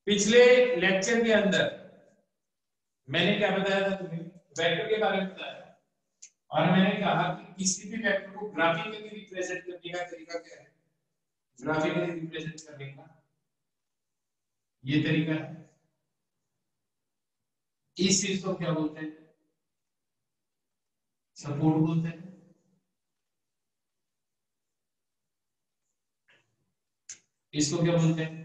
पिछले लेक्चर के अंदर मैंने क्या बताया था तुम्हें, वेक्टर के बारे में बताया, और मैंने कहा कि किसी भी वेक्टर को ग्राफिकली रिप्रेजेंट करने का तरीका क्या है। ग्राफिकली रिप्रेजेंट करने का ये तरीका है। इस चीज को क्या बोलते हैं, सपोर्ट बोलते हैं। इसको क्या बोलते हैं,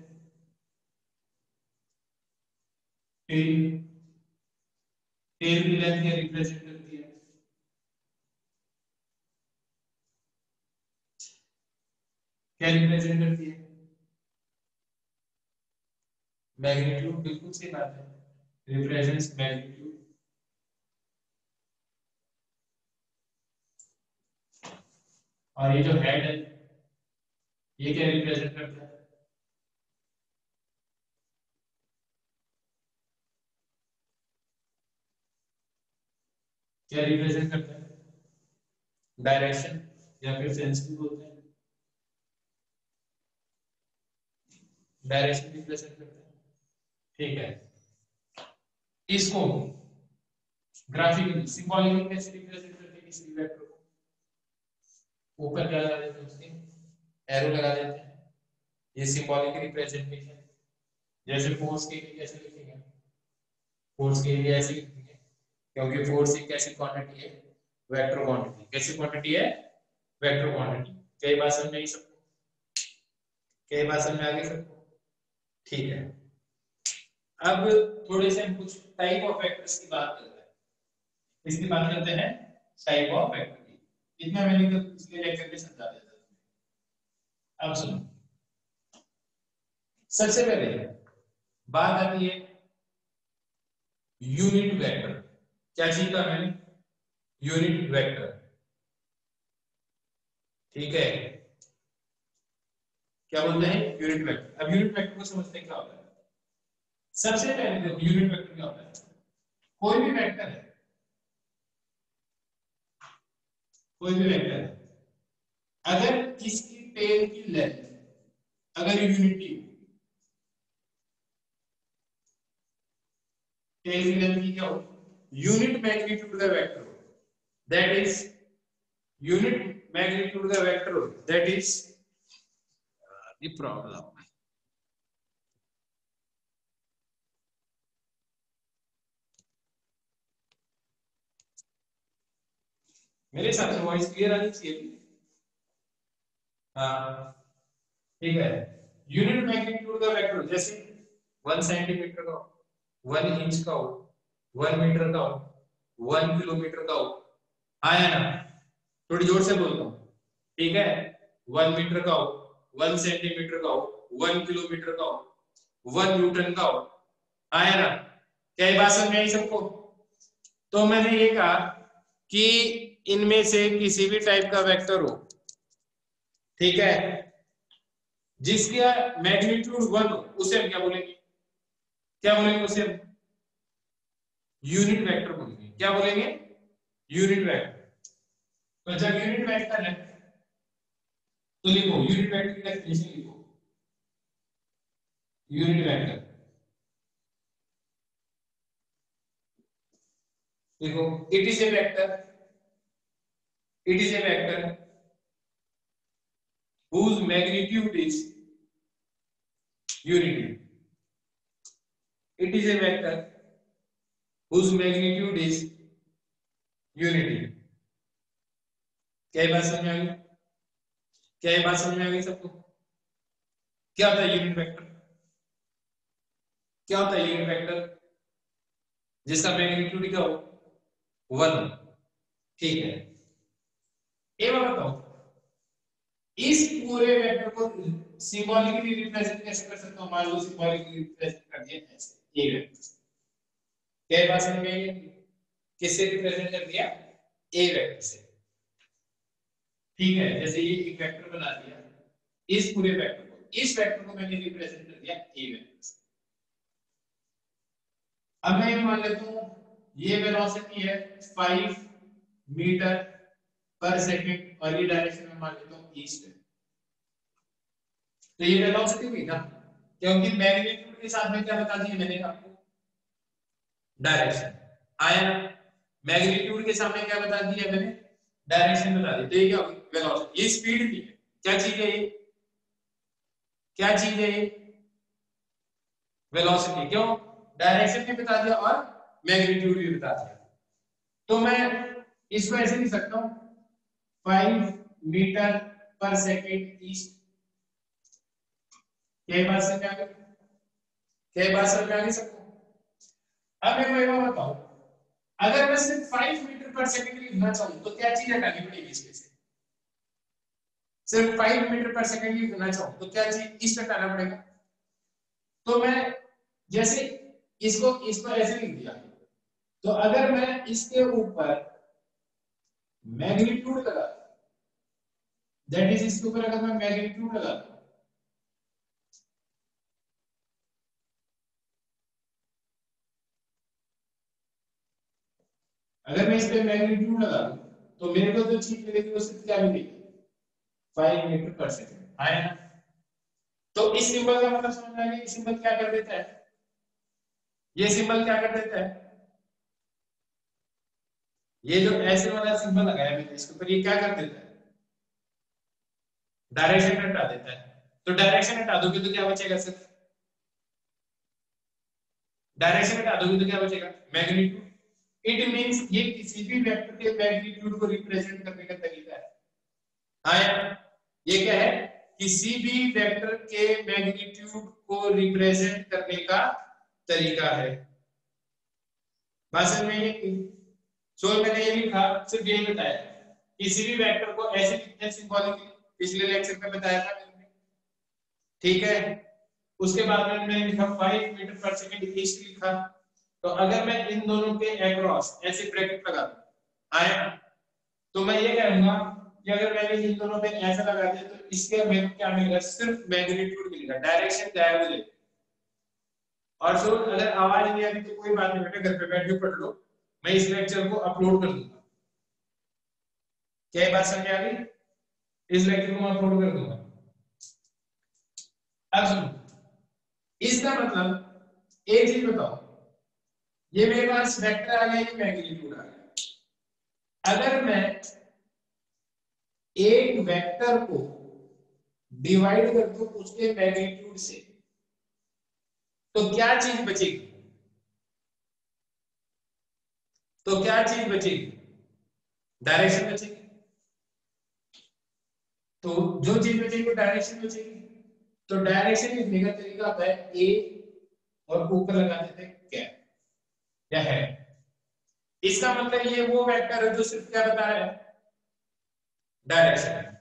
टेल। टेल की लेंथ क्या रिप्रेजेंट करती है, क्या रिप्रेजेंट करती है, मैग्नीट्यूड। बिल्कुल सही बात है, रिप्रेजेंट्स मैग्नीट्यूड। और ये जो हेड है ये क्या रिप्रेजेंट करता है, क्या रिप्रेजेंट करता है, डायरेक्शन या फिर सेंस भी बोलते हैं। डायरेक्शन रिप्रेजेंट करता है, ठीक है। इसको ग्राफिकली सिंबॉलिकली कैसे रिप्रेजेंट करते हैं किसी भी वेक्टर को, ऊपर क्या लगा देते हैं, उसके एरो लगा देते हैं, ये सिंबॉलिक रिप्रेजेंटेशन। जैसे फोर्स के लिए कैसे लिखेंगे, फोर्स के लिए ऐसे लिखेंगे, क्योंकि फोर्स एक ऐसी क्वांटिटी है, वेक्टर क्वांटिटी। कैसी क्वांटिटी है, वेक्टर क्वांटिटी। कई बात समझ में आई सबको, कई बात समझ में आ गई सबको, ठीक है। अब थोड़े से हम कुछ टाइप ऑफ वेक्टर्स की बात करते हैं। इसकी बात करते हैं टाइप ऑफ वेक्टर की। इतना मैंने तो पिछले लेक्चर में समझा दिया था। अब सुनो, सबसे पहले बात आती है यूनिट वेक्टर। क्या चीज का मैंने, यूनिट वेक्टर, ठीक है। क्या बोलते हैं, यूनिट वेक्टर। अब यूनिट वेक्टर को समझते हैं क्या होता है। सबसे पहले देखो यूनिट वेक्टर क्या होता है। कोई भी वेक्टर है, कोई भी वेक्टर है, अगर किसकी टेल की लेंथ अगर यूनिटी, टेल की लेंथ की क्या हो, यूनिट मैग्नीट्यूड का वेक्टर हो, दैट इज यूनिट मैग्नीट्यूड का वेक्टर हो, दैट इज द प्रॉब्लम। मेरे हिसाब से वॉइस क्लियर आनी चाहिए। हाँ ठीक है। यूनिट मैग्नीट्यूड का वेक्टर जैसे 1 सेंटीमीटर का हो, 1 इंच का हो, 1 मीटर का हो, 1 किलोमीटर का हो, हाँ या ना, थोड़ी जोर से बोलता हूँ, ठीक है। 1 मीटर का हो, 1 सेंटीमीटर का हो, 1 किलोमीटर का हो, 1 न्यूटन का हो, हाँ या ना, क्या ये बात समझ में आई सबको। तो मैंने ये कहा कि इनमें से किसी भी टाइप का वेक्टर हो, ठीक है, जिसका मैग्नीट्यूड 1 हो, उसे हम क्या बोलेंगे, क्या बोलेंगे उसे हम यूनिट वेक्टर बोलेंगे। क्या बोलेंगे, यूनिट वेक्टर। तो जब यूनिट वेक्टर है तो लिखो यूनिट वेक्टर की डेफिनेशन लिखो। यूनिट वेक्टर देखो, it is a vector, it is a vector whose magnitude is unity. It is a vector whose magnitude is unity. क्या ये बात समझ में आ गई, क्या ये बात समझ में आ गई सबको। क्या होता है यूनिट वेक्टर, क्या होता है यूनिट वेक्टर, जिसका मैग्नीट्यूड क्या हो 1, ठीक है। एक बात बताओ, इस पूरे वेक्टर को सिंबॉलिकली रिप्रेजेंट कैसे कर सकता हूं। मान लो सिंबॉलिकली रिप्रेजेंट कर दिया ऐसे ए वेक्टर, क्या बात समझ में आई, किससे रिप्रेजेंट कर दिया, ए वेक्टर से, ठीक है। जैसे ये एक वेक्टर बना दिया, इस पूरे वेक्टर को, इस वेक्टर को मैंने रिप्रेजेंट कर दिया ए वेक्टर से। अब मैं ये मान लेता हूं ये वेलोसिटी है 5 मीटर पर सेकंड और ये डायरेक्शन में मान लेता हूं ईस्ट है। तो ये वेलोसिटी हुई ना, क्योंकि मैग्नीट्यूड के साथ में क्या बता दिया मैंने आपको, डायरेक्शन आया। मैग्नीट्यूड के सामने क्या बता दिया मैंने, डायरेक्शन बता दी। तो ये क्या होगी, वेलोसिटी। ये स्पीड भी है, क्या चीज है ये, क्या चीज है ये, वेलोसिटी। क्यों, डायरेक्शन भी बता दिया और मैग्नीट्यूड भी बता दिया। तो मैं इसको ऐसे लिख सकता हूं 5 मीटर पर सेकेंड ईस्ट। कई बार से मैं आगे सकता हूं। अब मैं एक बात बताऊं, अगर मैं सिर्फ 5 मीटर पर सेकेंड लिखना चाहूं तो क्या चीज हटानी पड़ेगी इसमें से, सिर्फ 5 मीटर पर सेकेंड लिखना चाहूं तो क्या चीज ईस्ट हटाना पड़ेगा। तो मैं जैसे इसको ऐसे लिख दिया, तो अगर मैं इसके ऊपर मैग्नीट्यूड लगा, दैट इज इसके ऊपर अगर मैं मैग्नीट्यूड लगा, अगर मैं इस पे मैग्नीट्यूड लगा दूं तो मेरे को जो चीज मिलेगी वो सिर्फ क्या मिलेगी, 5 मीटर पर सेकेंड आया ना। तो इस सिंबल का मतलब समझ में आ गया, ये सिंबल क्या कर देता है, ये सिंबल क्या कर देता है, ये जो ऐसे वाला सिंबल लगाया मैंने इसके ऊपर, ये क्या कर देता है, डायरेक्शन हटा देता है। तो डायरेक्शन हटा दोगे तो क्या बचेगा, सिर्फ डायरेक्शन हटा दोगे तो क्या बचेगा, मैग्नीट्यूड। इट मींस ये किसी भी वेक्टर के मैग्नीट्यूड को रिप्रेजेंट करने का तरीका है। आया, ये क्या है, किसी भी वेक्टर के मैग्नीट्यूड को रिप्रेजेंट करने का तरीका है। भाषण में ये सो मैंने ये लिखा, सिर्फ यही बताया किसी भी वेक्टर को ऐसे लिखते हैं सिंबॉलिकली, पिछले लेक्चर में बताया था मैंने, ठीक है। उसके बाद में मैंने लिखा 5 मीटर पर सेकंड ईस्ट लिखा। तो अगर मैं इन दोनों के अक्रॉस ऐसे ब्रैकेट लगा दूं, आया, तो मैं ये कहूंगा कि अगर मैंने इन दोनों पे ऐसा लगा दिया तो इसके मेरे क्या मिलेगा, सिर्फ मैग्नीट्यूड मिलेगा, डायरेक्शन गायब हो जाएगी। और सो अगर आवाज नहीं आ रही तो कोई बात नहीं बेटा, घर पे बैठ के पढ़ लो, मैं इस लेक्चर को अपलोड कर दूंगा। क्या बात समझ आ गई, इस लेक्चर को मैं अपलोड कर दूंगा। अब सुनो, इसका मतलब एक चीज बताओ, ये मेरे पास वेक्टर आ गया, ये मैग्नीट्यूड आ गया। अगर मैं एक वेक्टर को डिवाइड कर दूं उसके मैग्नीट्यूड से तो क्या चीज बचेगी, तो क्या चीज बचेगी, डायरेक्शन बचेगी। तो जो चीज बचेगी वो डायरेक्शन बचेगी। तो डायरेक्शन लिखने का तरीका होता है ए और ऊपर लगा देते हैं क्या है। इसका मतलब ये वो वेक्टर है जो सिर्फ क्या बता रहा है, डायरेक्शन।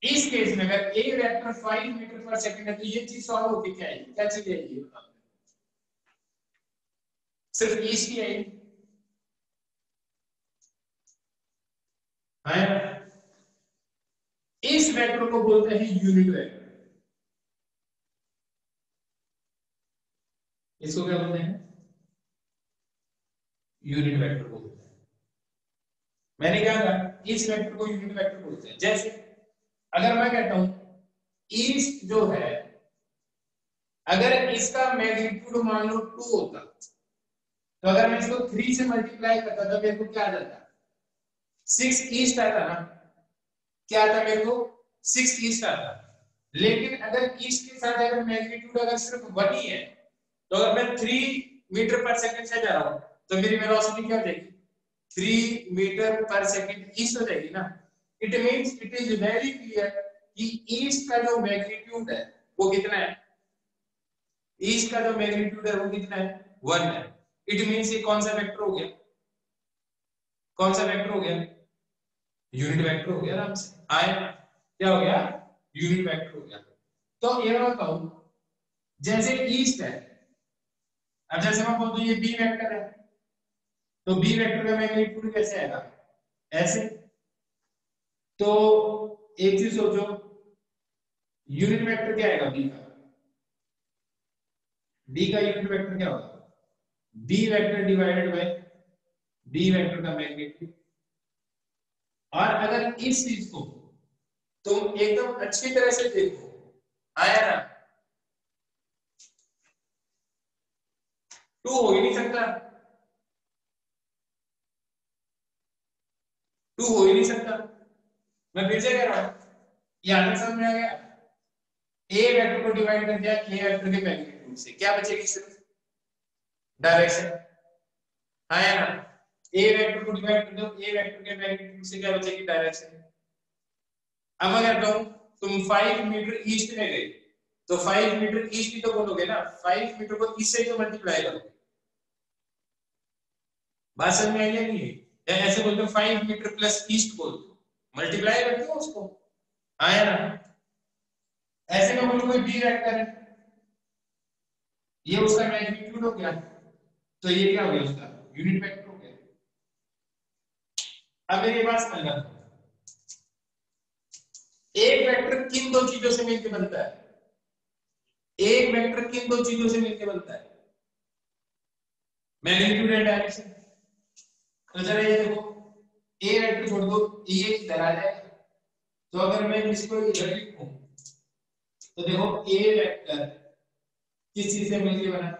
इस केस में अगर ए वेक्टर 5 मीटर पर सेकंड है तो ये चीज सॉल्व होती क्या है, क्या चीज है ये बताओ, सिर्फ ईस्ट ही है इस वेक्टर को बोलते हैं यूनिट वेक्टर। इसको क्या बोलते हैं, यूनिट वेक्टर बोलते हैं। मैंने क्या कहा, इस वेक्टर को यूनिट वेक्टर बोलते हैं। जैसे अगर मैं कहता हूं ईस्ट जो है, अगर इसका मैग्नीट्यूड मान लो 2 होता, तो अगर मैं इसको 3 से मल्टीप्लाई करता तो मेरे को क्या आ जाता, 6 ईस्ट आता ना, क्या आता मेरे को, 6 ईस्ट आता। लेकिन अगर ईस्ट के साथ अगर मैग्नीट्यूड अगर सिर्फ 1 ही है, तो अगर मैं 3 मीटर पर सेकंड से जा रहा हूं तो मेरी वेलोसिटी क्या हो जाएगी, 3 मीटर पर सेकंड ईस्ट हो जाएगी ना। It means it is very clear कि ईस्ट का जो मैग्नीट्यूड है वो कितना है, ईस्ट का जो मैग्नीट्यूड है वो कितना है, 1 है। इट मींस ये कौन सा वेक्टर हो गया, कौन सा वेक्टर हो गया, यूनिट वेक्टर हो गया आराम से। आया, क्या हो गया, यूनिट वेक्टर हो गया। तो ये मैं बताऊं, जैसे ईस्ट है, अब जैसे मैं बोलता हूं ये बी वेक्टर है, तो बी वेक्टर का मैग्नीट्यूड कैसे आएगा, ऐसे। तो एक चीज सोचो, यूनिट वेक्टर क्या आएगा बी का, बी का यूनिट वेक्टर क्या होगा, B vector divided by B vector का मैग्नीट्यूड। और अगर इस चीज को तुम एकदम अच्छी तरह से देखो, आया ना, टू हो ही नहीं सकता, टू हो ही नहीं सकता। मैं फिर से कह रहा हूं, यहां तक समझ में आ गया? ए वेक्टर को डिवाइड कर दिया ए वेक्टर के मैग्नीट्यूड से, क्या बचेगी? सिर्फ डायरेक्शन। हाँ या ना? ए वेक्टर को डिवाइड कर दो ए वेक्टर के मैग्नीट्यूड से, क्या बचेगी? डायरेक्शन। अब मैं कहता हूं तुम 5 मीटर ईस्ट में गए, तो 5 मीटर ईस्ट ही तो बोलोगे ना, 5 मीटर को ईस्ट से तो मल्टीप्लाई करोगे। बात समझ में आई या नहीं? या ऐसे बोलते हो 5 मीटर प्लस ईस्ट बोल दो, मल्टीप्लाई करते हो उसको। हाँ या ना? ऐसे में बोलो कोई बी वेक्टर है, ये उसका मैग्नीट्यूड हो गया, तो ये क्या हो गया? उसका यूनिट वेक्टर हो गया। अब मेरी बात समझना, एक वेक्टर किन दो चीजों से मिलकर बनता है? एक वेक्टर किन दो चीजों से मिलकर बनता है? Magnitude and direction. तो जरा ये देखो, ए वेक्टर छोड़ दो, ये इधर आ जाएगा, तो अगर मैं इसको इधर लिखूं तो देखो ए वेक्टर किस चीज से मिलकर बना?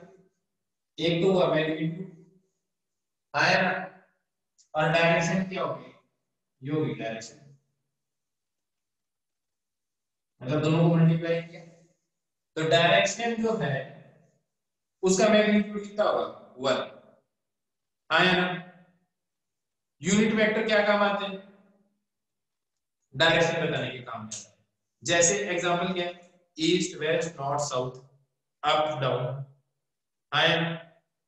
एक तो हुआ मैग्नीट्यूड, आया ना, और डायरेक्शन क्या होगी? ये होगी डायरेक्शन, मतलब दोनों को मल्टीप्लाई किया, तो डायरेक्शन जो है उसका मैग्नीट्यूड कितना होगा? 1। आया ना? यूनिट वेक्टर क्या काम आते हैं? डायरेक्शन बताने के काम में आता है। जैसे एग्जांपल क्या है? East west north south up down. आया ना?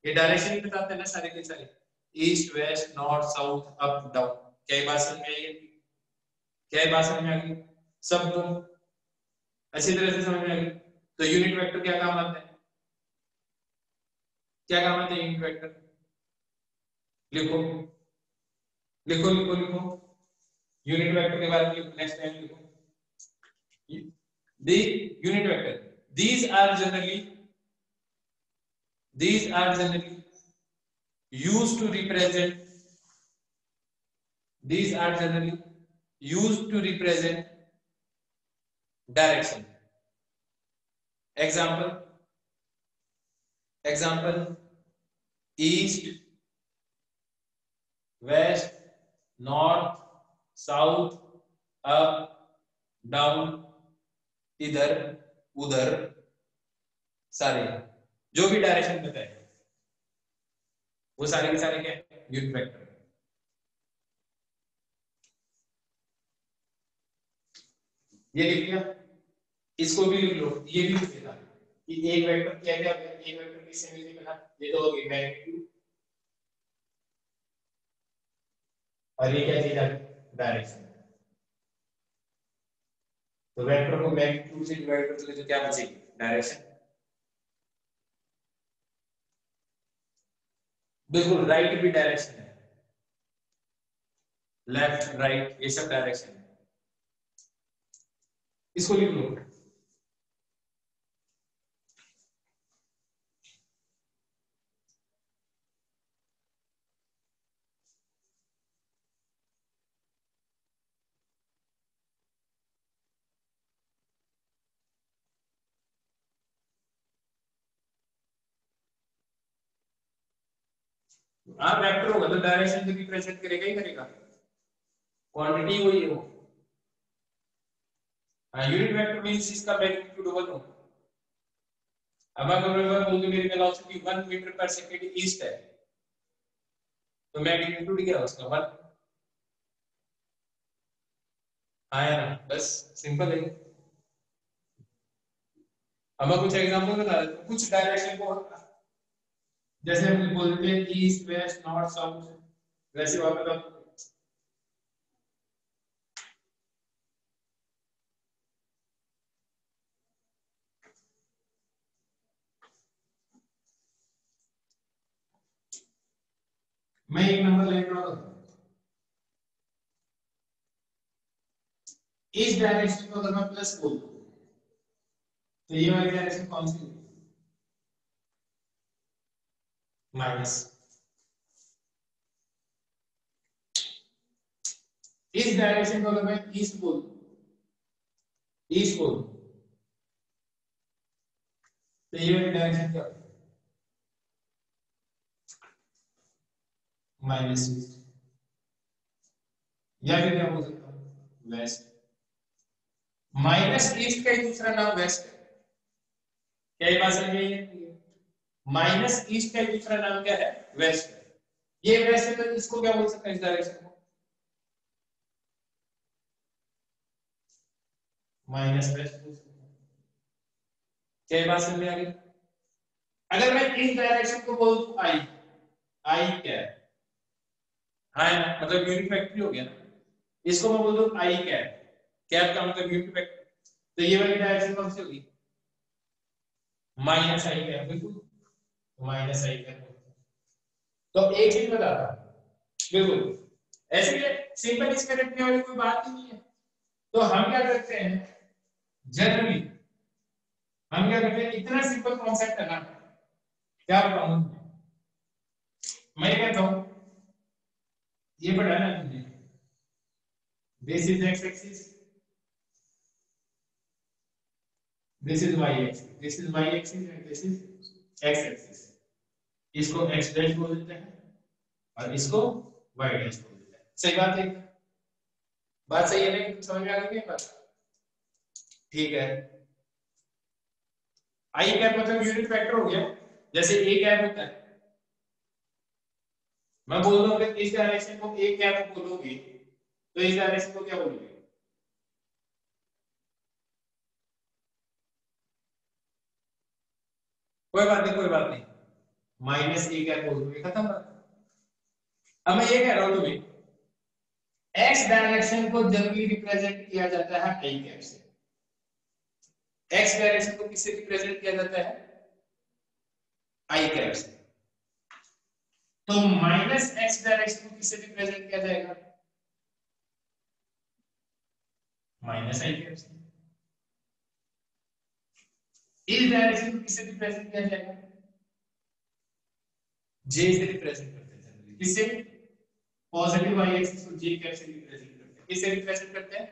ये डायरेक्शन ही बताते हैं ना सारे के सारे, east west north south up down. क्या ये बात समझ में आई? क्या ये बात समझ में आ गई सबको? अच्छी तरह से समझ में आ गई? तो यूनिट वेक्टर क्या काम आता है? क्या काम आता है यूनिट वेक्टर? लिखो लिखो लिखो लिखो, यूनिट वेक्टर के बारे में लिखो, नेक्स्ट टाइम लिखो। The unit vector, these are generally used to represent, these are generally used to represent direction. Example, east, west, north, south, up, down, इधर उधर, सारे जो भी डायरेक्शन बताए वो सारे के सारे क्या? Unit vector. ये लिख लिया, इसको भी लिख लो, ये भी लिख लेना कि एक वेक्टर क्या क्या है, एक वेक्टर किससे मिलके बना? ये तो हो गई मैग्नीट्यूड, और ये क्या चीज है? डायरेक्शन। तो वेक्टर को मैग्नीट्यूड से डिवाइड कर दोगे तो क्या बचेगी? डायरेक्शन। बिल्कुल, राइट भी डायरेक्शन है, लेफ्ट राइट ये सब डायरेक्शन है। इसको लिख लो, आप वेक्टर होगा तो डायरेक्शन तो रिप्रेजेंट करेगा ही करेगा, क्वांटिटी वही हो। यूनिट वेक्टर मींस इसका मैग्नीट्यूड वन हो। अब अगर मैं बोल दूं मेरी वेलोसिटी 1 मीटर पर सेकंड ईस्ट है, तो मैग्नीट्यूड क्या है उसका? 1। आया ना? बस सिंपल है। अब मैं कुछ एग्जांपल बता देता हूं, कुछ डायरेक्शन को जैसे हम बोलते हैं ईस्ट वेस्ट नॉर्थ साउथ, वैसे वहां पर मैं एक नंबर लाइन ड्रॉ करता हूं, इस डायरेक्शन को अगर मैं प्लस बोल दूं तो ये वाली डायरेक्शन कौन सी होगी? माइनस। इस डायरेक्शन को अगर मैं ईस्ट बोल दूं, ईस्ट बोल दूं तो ये वाली डायरेक्शन क्या होगी? माइनस ईस्ट, या फिर क्या बोल सकता हूँ वेस्ट। माइनस ईस्ट का एक दूसरा नाम वेस्ट है, क्या ये बात समझ में? माइनस ईस्ट का एक दूसरा नाम क्या है? वेस्ट है। ये वेस्ट है तो इसको क्या बोल सकते हैं, इस डायरेक्शन को माइनस वेस्ट बोल सकते हैं। क्या ये बात समझ में आ गई? अगर मैं इस डायरेक्शन को बोल दूं आई, आई क्या है? हाँ ना, मतलब यूनिट वेक्टर हो गया ना। इसको मैं बोल दूं आई कैप, कैप का मतलब यूनिट वेक्टर, तो ये वाली डायरेक्शन कौन सी होगी? माइनस आई कैप, बिल्कुल माइनस आई कैप। तो एक चीज बताता बिल्कुल ऐसे सिंपल इसमें रखने वाली कोई बात ही नहीं है। तो हम क्या करते हैं जनरली, हम क्या करते हैं, इतना सिंपल कॉन्सेप्ट है ना, क्या बताऊं मैं कहता हूं, ये पढ़ा ना तुमने, this is X axis, this is Y axis, this is Y axis and this is X axis. इसको एक्स डैश बोल देते हैं और इसको वाई डैश बोल देते हैं। सही बात है? बात सही है नहीं? समझ में आ गई क्या बात? ठीक है। आई कैप मतलब यूनिट वेक्टर हो गया, जैसे ए कैप होता है। मैं बोल रहा हूं कि इस डायरेक्शन को ए कैप बोलोगे तो इस डायरेक्शन को क्या बोलोगे? कोई बात नहीं, कोई बात नहीं, माइनस ए कैप बोल दोगे, खत्म बात। अब मैं ये कह रहा हूं तुम्हें, एक्स डायरेक्शन को जनरली रिप्रेजेंट किया जाता है आई कैप से। एक्स डायरेक्शन को किससे रिप्रेजेंट किया जाता है? आई कैप से। तो माइनस एक्स डायरेक्शन को किससे रिप्रेजेंट किया जाएगा? माइनस आई कैप से। इस डायरेक्शन को किससे रिप्रेजेंट किया जाएगा? जे से रिप्रेजेंट करते हैं जनरली। किससे? पॉजिटिव वाई एक्सिस को जे कैप से रिप्रेजेंट करते हैं। किससे रिप्रेजेंट करते हैं?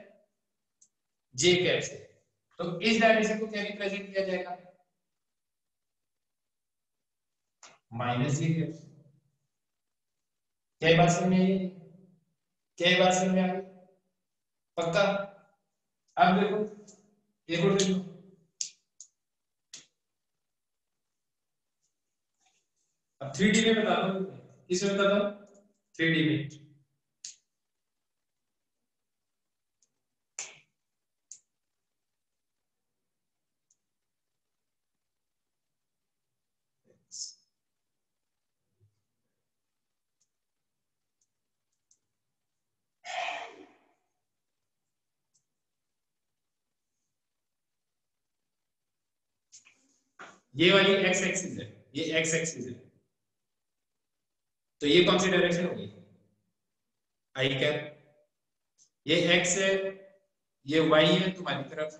जे कैप से। तो इस डायरेक्शन को क्या रिप्रेजेंट किया जाएगा? माइनस जे कैप से। क्या बात समझ में आई? क्या बात समझ में आ गई? पक्का? अब देखो, एक और देखो, अब 3D में बता दो। किसमें बता दो? 3D में। ये वाली एक्स एक्सिस है, ये एक्स एक्सिस है, तो ये कौन सी डायरेक्शन होगी? आई कैप। ये एक्स है, ये वाई है तुम्हारी तरफ,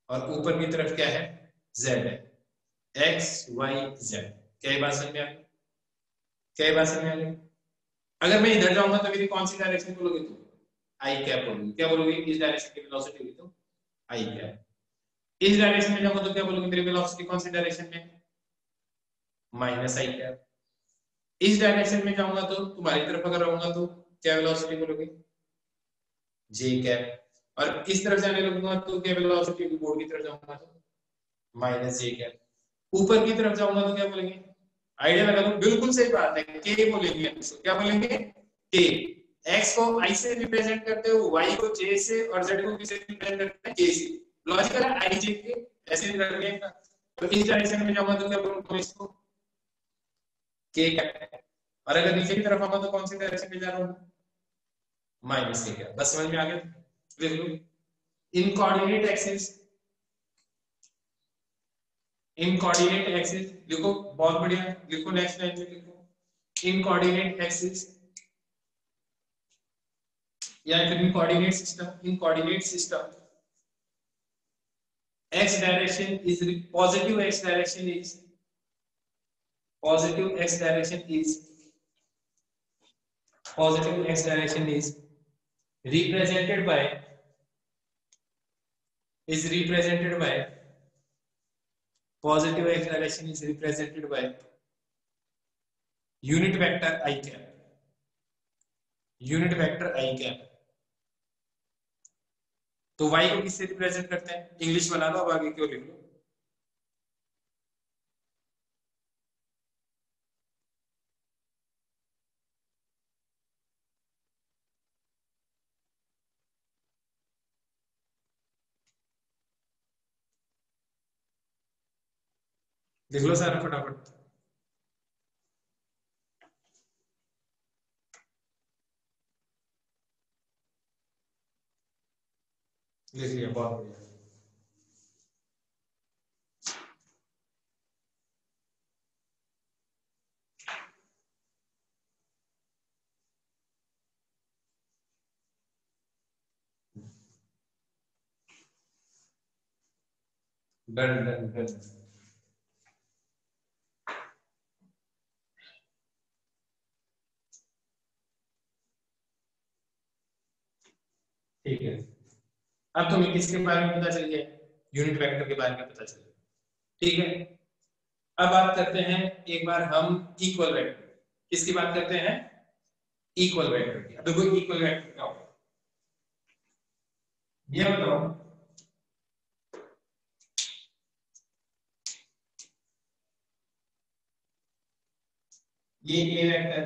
और ऊपर की तरफ क्या है? जेड है। X Y Z. क्या ये बात समझ में आ गई? क्या ये बात समझ में आ गई? अगर मैं इधर जाऊंगा तो मेरी कौन सी डायरेक्शन बोलोगे तुम? आई कैप बोलोगे। क्या बोलोगे? इस डायरेक्शन की वेलोसिटी होगी तो आई कैप। इस डायरेक्शन में जाऊंगा तो क्या बोलोगे? मेरी वेलोसिटी कौन सी डायरेक्शन में? माइनस आई कैप। इस डायरेक्शन में जाऊंगा तो तुम्हारी तरफ अगर रहूंगा तो क्या वेलोसिटी बोलोगे? जे कैप। और इस तरफ जाने लगूंगा तो क्या वेलोसिटी होगी? बोर्ड की तरफ जाऊंगा तो माइनस जे कैप। ऊपर की तरफ जाऊंगा तो क्या बोलेंगे? आइडिया लगा लो, बिल्कुल सही बात है, के बोलेंगे। क्या बोलेंगे? के। एक्स को आई से रिप्रेजेंट करते हो, वाई को जे से, और जेड को किससे रिप्रेजेंट करते हैं? के से। लॉजिकल है, आई जे के ऐसे ही रख लेंगे। तो इस डायरेक्शन में जाऊंगा तो क्या बोलूंगा इसको? के कैप। और अगर नीचे की तरफ आऊंगा तो कौन सी डायरेक्शन में जा रहा हूँ? माइनस के कैप। बस समझ में आ गया? बिल्कुल। इन कोऑर्डिनेट एक्सिस, इन कोऑर्डिनेट एक्सिस लिखो, बहुत बढ़िया, लिखो नेक्स्ट लाइन में लिखो इन कोऑर्डिनेट एक्सिस, या फिर इन coordinate system. In coordinate system x direction is positive, x direction is positive, x direction is positive, x direction is represented by, is represented by positive x direction is represented by unit vector I cap. Unit vector I cap. तो y को किससे represent करते हैं? English बना लो, अब आगे क्यों लिख लो। लिख लो सारा फटाफट। लिख लिया, बहुत बढ़िया। Done done done. ठीक है, अब तुम्हें किसके बारे में पता चल गया? यूनिट वेक्टर के बारे में पता चल गया। ठीक है, अब बात करते हैं एक बार हम इक्वल वेक्टर। किसकी बात करते हैं? इक्वल वेक्टर की। अब देखो इक्वल वेक्टर क्या होगा, ये बताओ। ये ए वेक्टर,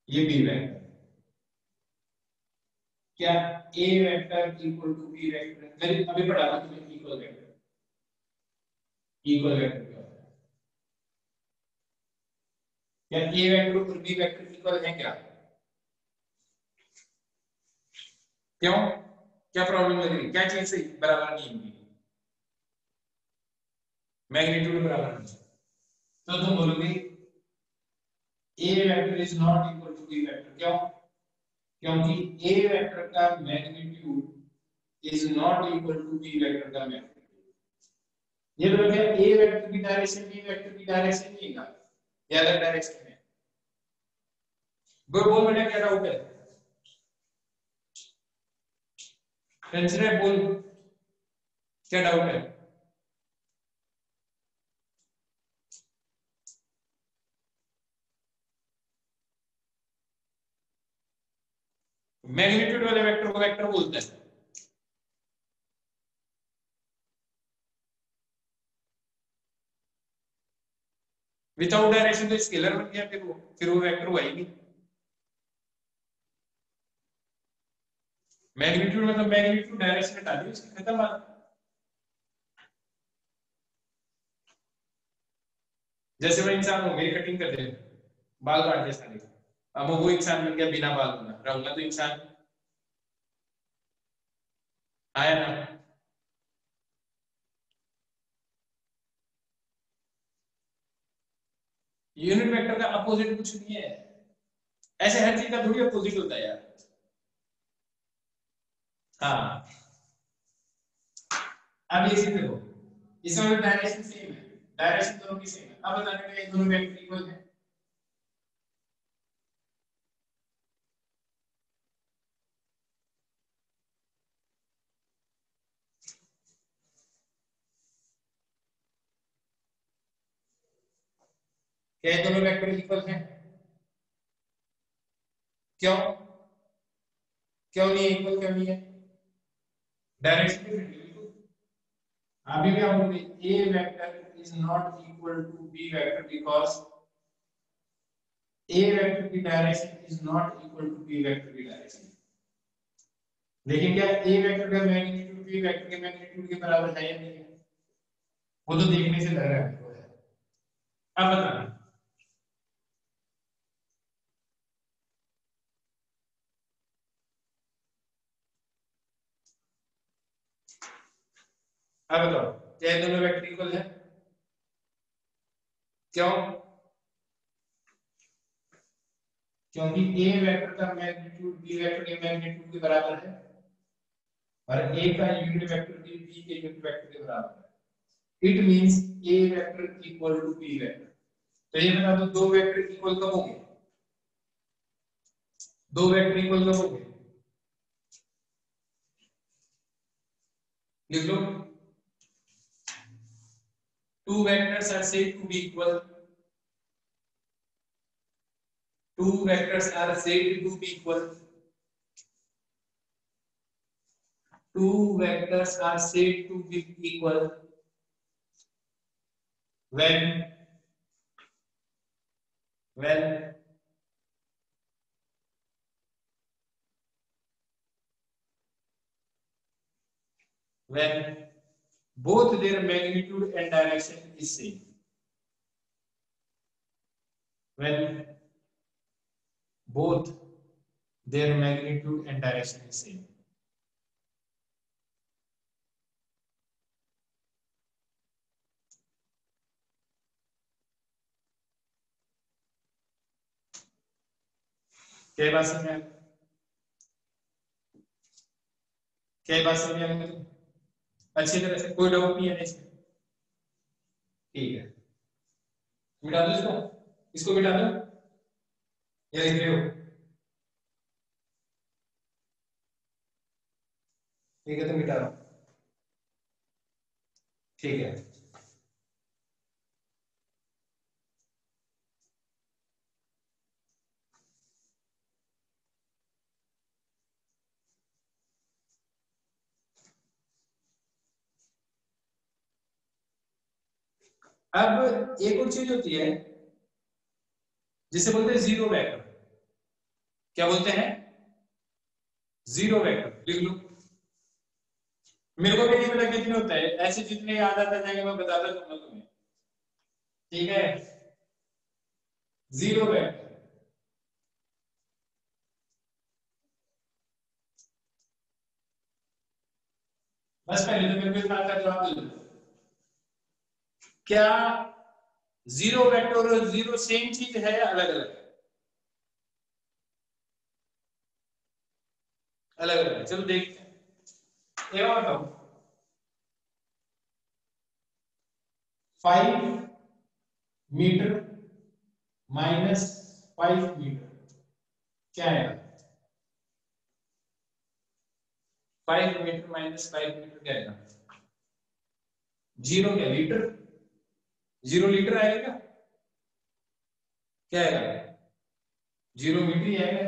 ये बी वेक्टर। क्या A vector equal to B vector? मैंने अभी पढ़ा था तुम्हें इक्वल वेक्टर। इक्वल वेक्टर क्या होता है? क्या ए वेक्टर और बी वेक्टर इक्वल है क्या? क्यों? क्या प्रॉब्लम लग रही? क्या चीज से बराबर नहीं होगी? मैग्नीट्यूड बराबर नहीं। तो तुम बोलोगे A vector is not equal to B vector. क्यों? क्योंकि ए वेक्टर का magnitude is not equal to B vector का मैग्नीट्यूड। ये बोलो क्या ए वेक्टर की डायरेक्शन बी वेक्टर की डायरेक्शन नहीं है, या अलग डायरेक्शन है? बोल बेटा, क्या डाउट है? कंसिडर, बोल, क्या डाउट है? मैग्नीट्यूड वाले वेक्टर को वेक्टर बोलते हैं। विदाउट डायरेक्शन तो स्केलर बन गया, फिर वो वेक्टर हुआ ही नहीं। मैग्नीट्यूड मतलब मैग्नीट्यूड डायरेक्शन हटा दी उसकी, खत्म बात। जैसे वो इंसान हो, मेरी कटिंग कर दे, बाल काट दे सारे, अब वो इंसान बन गया बिना बाल बना, रहूंगा तो इंसान आया ना। यूनिट वेक्टर का अपोजिट कुछ नहीं है, ऐसे हर चीज का थोड़ी अपोजिट होता है यार। हाँ, अब ये चीज देखो, इसमें डायरेक्शन सेम है, डायरेक्शन दोनों की सेम है। अब बताने का ये दोनों वेक्टर इक्वल है। क्या ये दोनों वेक्टर इक्वल हैं? क्यों? क्यों नहीं इक्वल, क्यों नहीं है? डायरेक्शन डिफरेंट है बिल्कुल। अभी भी हम बोलते A vector is not equal to B vector because A vector की direction is not equal to B vector की डायरेक्शन। लेकिन क्या ए वेक्टर का मैग्नीट्यूड बी वेक्टर के मैग्नीट्यूड के बराबर है या नहीं है? वो तो देखने से लग रहा है। अब बताना। अब बताओ, क्या ये दोनों वेक्टर इक्वल है? क्यों? क्योंकि ए वेक्टर का मैग्नीट्यूड बी वेक्टर के मैग्नीट्यूड के बराबर है, और ए का यूनिट वेक्टर भी बी के यूनिट वेक्टर के बराबर है। It means A vector equal to B vector. तो ये बता दो, दो वेक्टर इक्वल कब होंगे? दो वेक्टर इक्वल कब होंगे? लिख लो, two vectors are said to be equal two vectors are said to be equal. Two vectors are said to be equal when when both their magnitude and direction is same. When both their magnitude and direction is same. क्या बात समझ में क्या बात समझ में अच्छी तरह से कोई डाउट नहीं है इसमें? ठीक है, मिटा दो इसको मिटा दो या लिख रहे हो? ठीक है, तो मिटा दो। ठीक है, अब एक और चीज होती है जिसे बोलते हैं जीरो वेक्टर। क्या बोलते हैं? Zero vector. लिख लो, मेरे को भी नहीं पता कितने होता है, ऐसे जितने याद आता जाएंगे मैं बताता दूंगा तुम्हें। ठीक है, जीरो वेक्टर बस पहले तो मेरे को इस बात का जवाब दे दो, क्या जीरो वेक्टर और जीरो सेम चीज है या अलग अलग? अलग अलग। चलो देखते हैं। ये बताओ, 5 मीटर माइनस 5 मीटर क्या है? 5 मीटर माइनस 5 मीटर क्या आएगा? जीरो क्या लीटर? जीरो लीटर आएगा क्या? क्या आएगा? जीरो मीटर ही आएगा।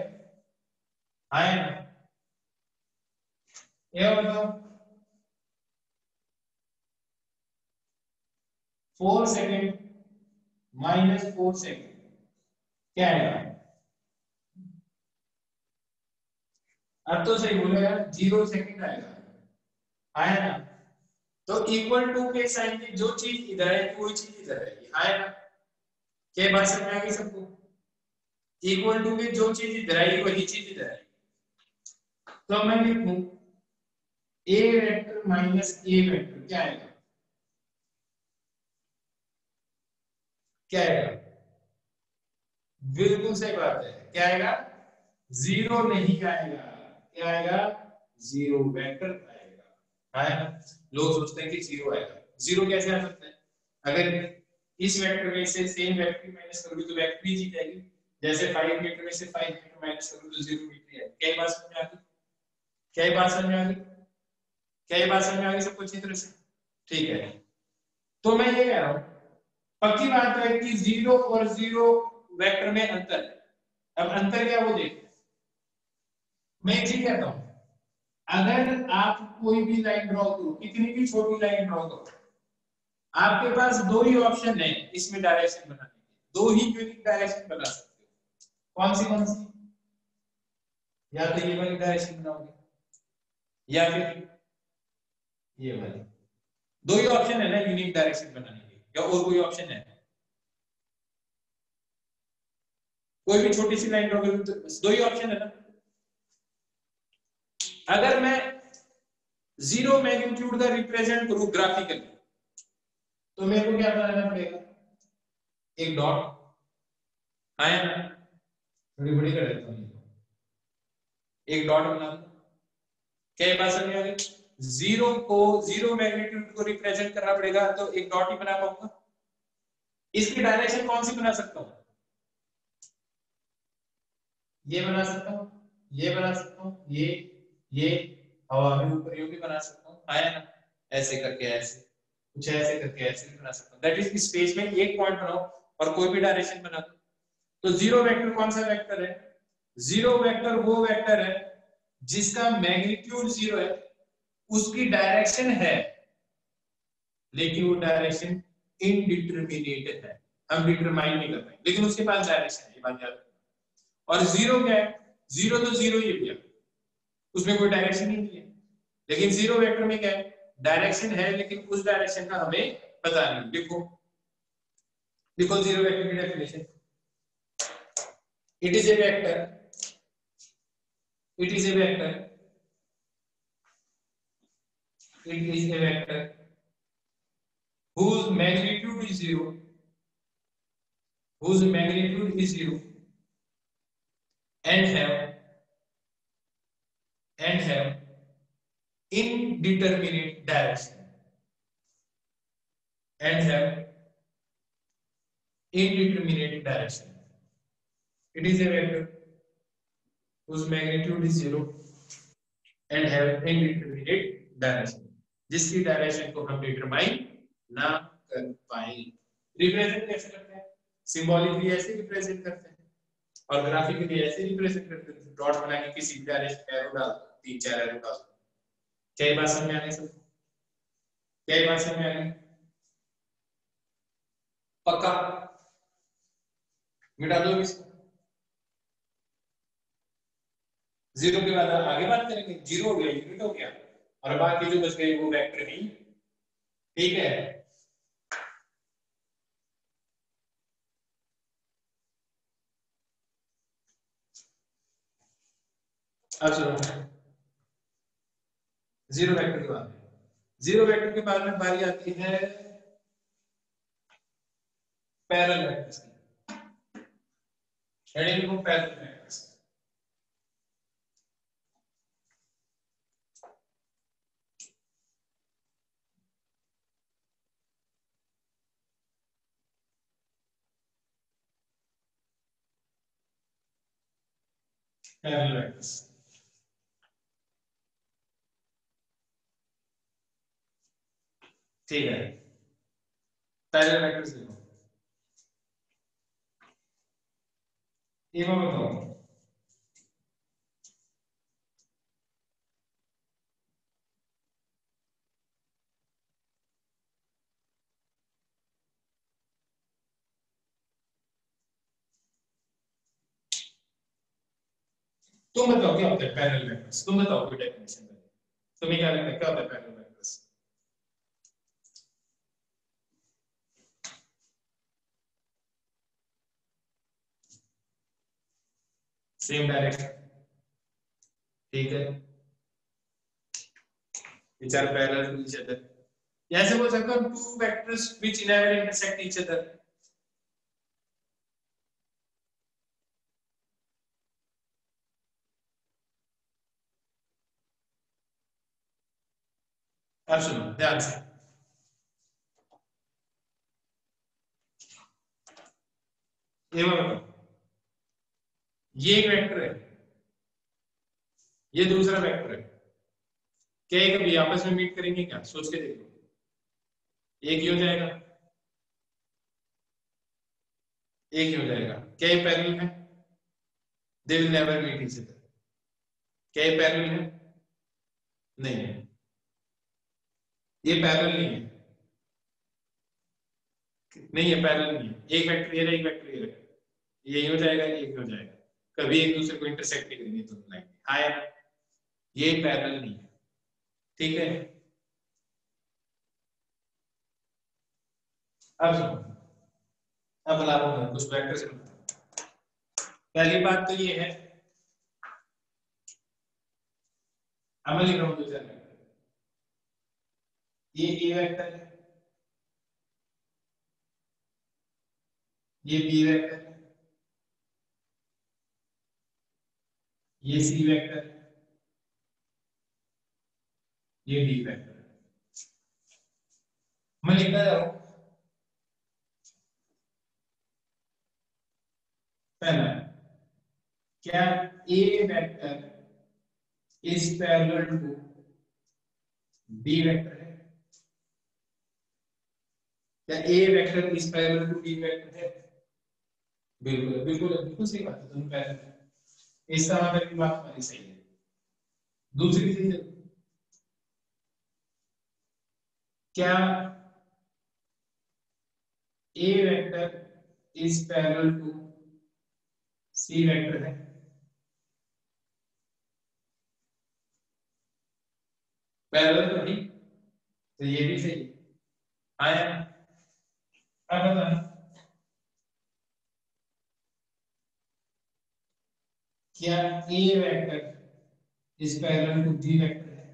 आएगा। ये बताओ, 4 सेकेंड माइनस 4 सेकेंड क्या आएगा? अब तो सही बोलेगा, 0 सेकेंड आएगा। आया ना? तो इक्वल टू के साइन की जो चीज इधर है वही चीज इधर है। आया ना? क्या बात समझ में आ गई सबको? इक्वल टू के जो चीज इधर आई वही चीज इधर आई। तो मैं लिखूं ए वेक्टर माइनस ए वेक्टर क्या आएगा? क्या आएगा? बिल्कुल सही बात है। क्या आएगा? जीरो नहीं आएगा। क्या आएगा? जीरो वेक्टर आएगा। आया ना? लोग सोचते हैं कि जीरो आएगा। जीरो कैसे आ सकता है? अगर इस वेक्टर में से सेम वेक्टर माइनस करोगे तो वेक्टर ही जीत जाएगी। जैसे 5 मीटर में से 5 मीटर माइनस करोगे तो 0 मीटर है। क्या बात समझ में आ गई? क्या बात समझ में आ गई? क्या बात समझ में आ गई सबको अच्छी तरह से? ठीक है, तो मैं ये कह रहा हूं, पक्की बात है कि जीरो और जीरो वेक्टर में अंतर है। अब अंतर क्या वो देखो। मैं एक चीज कहता हूं, अगर आप कोई भी लाइन ड्रॉ करो, कितनी भी छोटी लाइन ड्रॉ करो, आपके पास दो ही ऑप्शन है इसमें डायरेक्शन बनाने के। दो ही यूनिक डायरेक्शन बना सकते हो। कौन सी? या तो ये वाली डायरेक्शन बनाओगे या फिर ये वाली। दो ही ऑप्शन है ना यूनिक डायरेक्शन बनाने के, या और कोई ऑप्शन है? कोई भी छोटी सी लाइन ड्रॉ करो तो दो ही ऑप्शन है ना। अगर मैं जीरो मैग्नीट्यूड का रिप्रेजेंट करूं ग्राफिकली तो मेरे को क्या बनाना पड़ेगा? एक डॉट। आया ना? थोड़ी बड़ी कर देता हूं, एक डॉट बना दो। क्या बात समझ आ गई? जीरो को, जीरो मैग्नीट्यूड को रिप्रेजेंट करना पड़ेगा तो एक डॉट ही बना पाऊंगा। इसकी डायरेक्शन कौन सी बना सकता हूं? ये बना सकता हूं, ये बना सकता हूं, ये हवा में ऊपर ये भी बना सकता हूं। आया ना? ऐसे करके ऐसे, कुछ ऐसे करके ऐसे भी बना सकता हूं। दैट इज स्पेस में एक पॉइंट बनाओ और कोई भी डायरेक्शन बना दो। तो जीरो वेक्टर कौन सा वेक्टर है? जीरो वेक्टर वो वेक्टर है जिसका मैग्नीट्यूड जीरो है, उसकी डायरेक्शन है लेकिन वो डायरेक्शन इनडिटरमिनेट है, हम डिटरमाइन नहीं कर पाएंगे, लेकिन उसके पास डायरेक्शन है, ये बात याद रखना। और जीरो क्या है? जीरो तो जीरो ही है, उसमें कोई डायरेक्शन ही नहीं है। लेकिन जीरो वेक्टर में क्या है? डायरेक्शन है लेकिन उस डायरेक्शन का हमें पता नहीं। देखो देखो जीरो वेक्टर की definition, it is a vector, it is a vector, it is a vector whose magnitude is zero, whose magnitude is zero and have indeterminate direction, and have indeterminate direction. It is a vector whose magnitude is zero and have indeterminate direction, जिसकी direction को हम determine ना कर पाए। Represent कैसे करते हैं? Symbolically ऐसे रिप्रेजेंट करते हैं और ग्राफिकली ऐसे रिप्रेजेंट करते हैं। डॉट बना के किसी भी डायरेक्शन में एरो डाल दो, तीन चार एरो डाल दो। क्या ये बात समझ में आ गई सबको? क्या ये बात समझ में आ गई? पक्का? मिटा दो इसको। जीरो के बाद आगे बात करेंगे। जीरो हो गया, यूनिट हो गया, और बाकी जो बच गए वो वेक्टर ही। ठीक है, अब सुनो जीरो वेक्टर के बाद। जीरो वेक्टर के बाद में बारी आती है पैरेलल वेक्टर्स की। हेडिंग को पैरेलल वेक्टर्स। पैरेलल वेक्टर्स, ठीक है। पैरेलल वेक्टर्स देखो, ये मैं बताऊं। तुम बताओ क्या होता है पैरेलल वेक्टर्स? तुम बताओ कोई डेफिनेशन में, तुम्हें क्या लगता है क्या होता है पैरेलल वेक्टर्स? सेम डायरेक्शन, ठीक है, which are parallel to each other. ऐसे बोल सकते हो two vectors which never intersect each other. अब सुनो ध्यान से, ये बताओ, ये एक वेक्टर है, ये दूसरा वेक्टर है, क्या ये कभी आपस में मीट करेंगे? क्या सोच के देखो, एक ही हो जाएगा, एक ही हो जाएगा। क्या ये पैरेलल है? They will never meet each other. क्या ये पैरेलल है? नहीं है, ये पैरेलल नहीं है, नहीं है पैरेलल नहीं है। एक वेक्टर ये रहा, एक वेक्टर ये रहा, यही हो जाएगा, एक हो जाएगा, कभी एक दूसरे को इंटरसेक्ट नहीं करेंगे दोनों लाइन। हाँ या ना? ये पैरेलल नहीं है, ठीक है। अब सुनो, अब बता रहा हूँ कुछ वेक्टर से। पहली बात तो ये है, अब मैं लिख रहा हूँ दो चार वेक्टर। ये ए वेक्टर है, ये बी वेक्टर है, ये सी वेक्टर है, ये डी वेक्टर है। मैं लिखता जा रहा हूँ। पहला, क्या A vector is parallel to B vector है? क्या A vector is parallel to B vector है? बिल्कुल बिल्कुल बिल्कुल सही बात है, दोनों पैरेलल है। इसका मतलब की बात हमारी सही है। दूसरी चीज, क्या A vector is parallel to C vector है? पैरेलल तो नहीं, तो ये भी सही है। आया? अब बताना, क्या A vector is parallel to B vector है?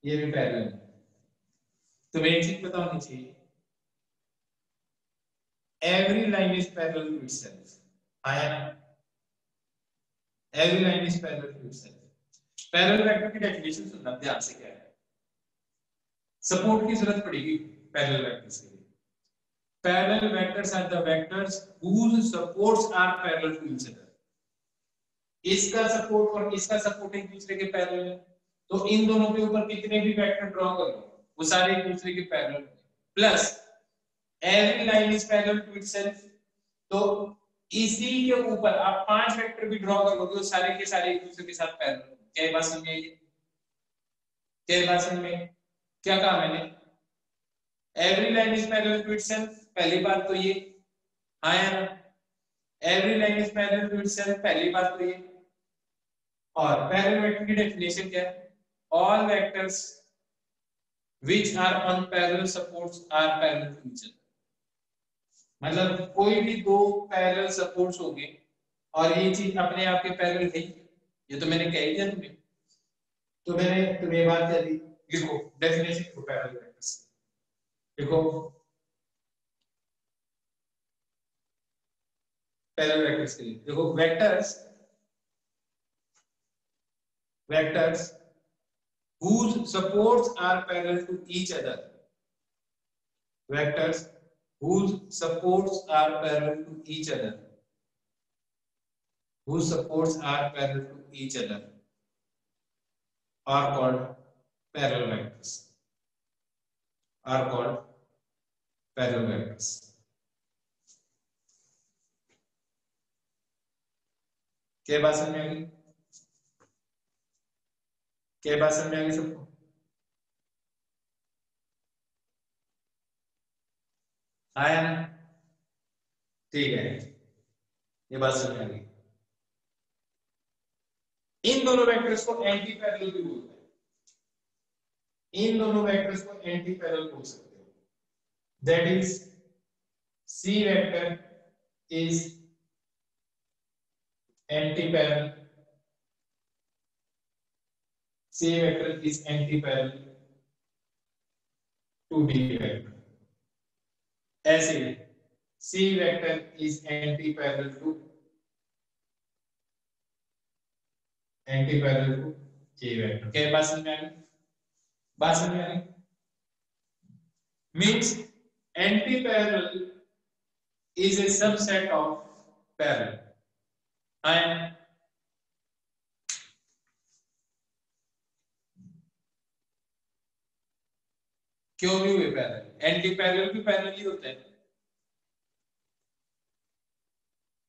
ये भी पैरेलल है। तो मेन चीज पता होनी चाहिए, every line is parallel to itself. आया ना? Every line is parallel to itself. Parallel vector की डेफिनेशन सुनना ध्यान से, क्या है? सपोर्ट की जरूरत पड़ेगी पैरेलल वेक्टर्स के लिए। Parallel vectors are the vectors whose supports are parallel to each other. इसका सपोर्ट और इसका सपोर्ट एक दूसरे के पैरेलल है, तो इन दोनों के ऊपर कितने भी वेक्टर ड्रॉ कर लो वो सारे एक दूसरे के पैरेलल होंगे। Plus every line is parallel to itself, तो इसी के ऊपर आप 5 वेक्टर भी ड्रॉ करोगे तो सारे के सारे एक दूसरे के साथ पैरेलल होंगे। क्या बात समझ में आई? क्या बात समझ में? क्या कहा मैंने? Every line is parallel to itself, पहली बात तो ये। हाँ या ना? Every line is parallel to itself, पहली बात तो ये। और पैरेलल वेक्टर की डेफिनेशन क्या है? All vectors which are on parallel supports are parallel to each other. मतलब कोई भी दो पैरेलल सपोर्ट्स होंगे और ये चीज अपने आप के पैरेलल है, ये तो मैंने कह ही दिया तुम्हें। तो मैंने तुम्हें बात कर दी, लिखो डेफिनेशन लिखो पैरेलल वेक्टर्स। देखो पैरेलल वेक्टर्स के लिए देखो, vectors whose supports are parallel to each other, vectors whose supports are parallel to each other, whose supports are parallel to each other are called parallel vectors, are called parallel vectors. क्या बात समझ में आ गई? क्या बात समझ में आ गई सबको? आया ना? ठीक है, ये बात समझ में आ गई। इन दोनों वेक्टर्स को एंटी पैरेलल भी बोलते हैं, इन दोनों वेक्टर्स को एंटी पैरेलल बोल सकते हो। That is C vector is anti parallel, C vector is anti-parallel to D vector. ऐसे C vector is anti-parallel to J vector. क्या बात समझ में आ गई? बात समझ में आ गई? Means anti-parallel is a subset of parallel. And क्यों भी हुए पैरेलल? एंटी पैरेलल भी पैरेलल ही होते हैं,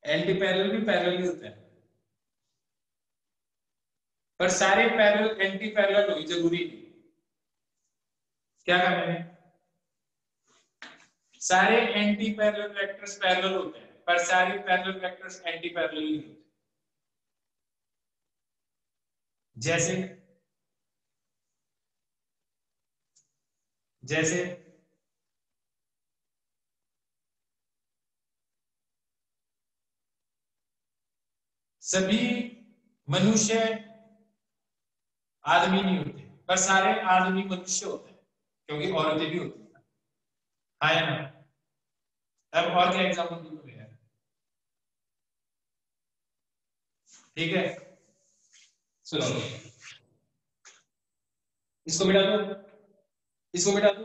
एंटी पैरेलल भी पैरेलल ही होते हैं, पर सारे पैरेलल एंटी पैरेलल हो जरूरी नहीं। क्या कहा मैंने? सारे एंटी पैरेलल वेक्टर्स पैरेलल होते हैं, पर सारे पैरेलल वेक्टर्स एंटी पैरेलल नहीं होते। जैसे जैसे सभी मनुष्य आदमी नहीं होते, पर सारे आदमी मनुष्य होते हैं, क्योंकि औरतें भी होती हैं। हाँ या ना? अब और क्या एग्जाम्पल दूं तुम्हें यार? ठीक है, सुनो, इसको मिटा दो, इसको मिटा दो।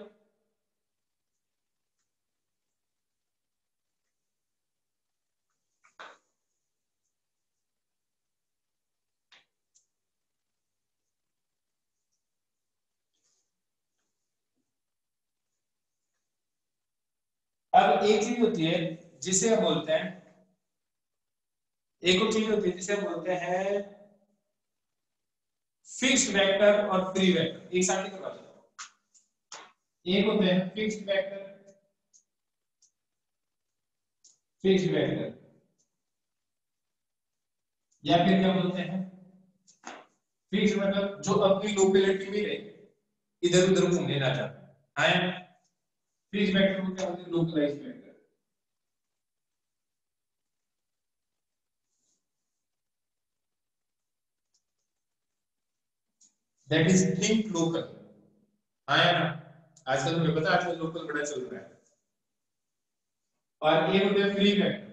अब एक चीज होती है जिसे हम बोलते हैं, एक और चीज होती है जिसे हम बोलते हैं फिक्स्ड वेक्टर और फ्री वेक्टर। एक साथ ही करवा देता हूं। एक होते हैं फिक्स्ड वेक्टर, फिक्स्ड वेक्टर, या फिर क्या बोलते हैं फिक्स्ड मतलब जो अपनी लोकेलिटी में रहे, इधर उधर घूमने ना जाता है। फिक्स्ड वेक्टर को क्या बोलते हैं, localised vector. That is think local. आया ना, आजकल तुम्हें पता है आजकल लोकल बड़ा चल रहा है। और ये होते हैं फ्री वेक्टर।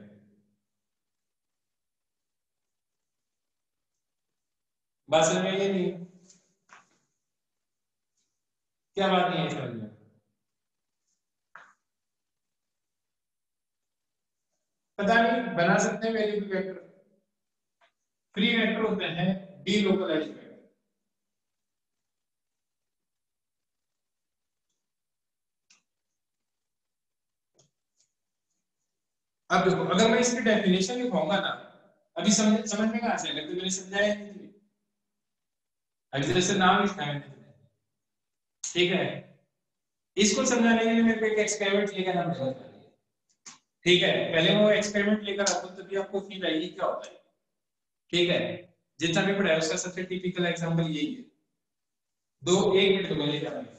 बात समझ में ये नहीं, क्या बात नहीं है समझ में? पता नहीं, बना सकते हैं वेरिएबल वेक्टर। फ्री वेक्टर होते हैं डीलोकलाइज्ड वेक्टर। अब देखो, अगर मैं इसकी डेफिनेशन लिखूंगा ना, अभी समझ में कहां से आएगा, तो मैंने समझाया नहीं तुम्हें। अभी जैसे नाम लिखा है मैंने तुम्हें, ठीक है, इसको समझाने के लिए मेरे को एक एक्सपेरिमेंट लेकर आना पड़ेगा। ठीक है, पहले मैं वो एक्सपेरिमेंट लेकर आता हूं तभी आपको फील आएगी क्या होता है। ठीक है, जितना भी पढ़ा है उसका सबसे टिपिकल एग्जांपल यही है। दो एक मिनट तो मैं लेकर आता हूं।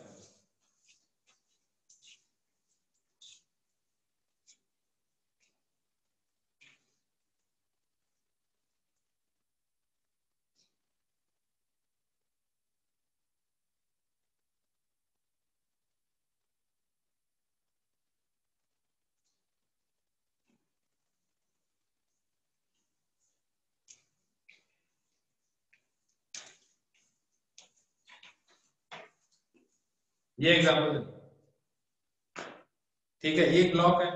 ये एग्जांपल, ठीक है, ये ब्लॉक है।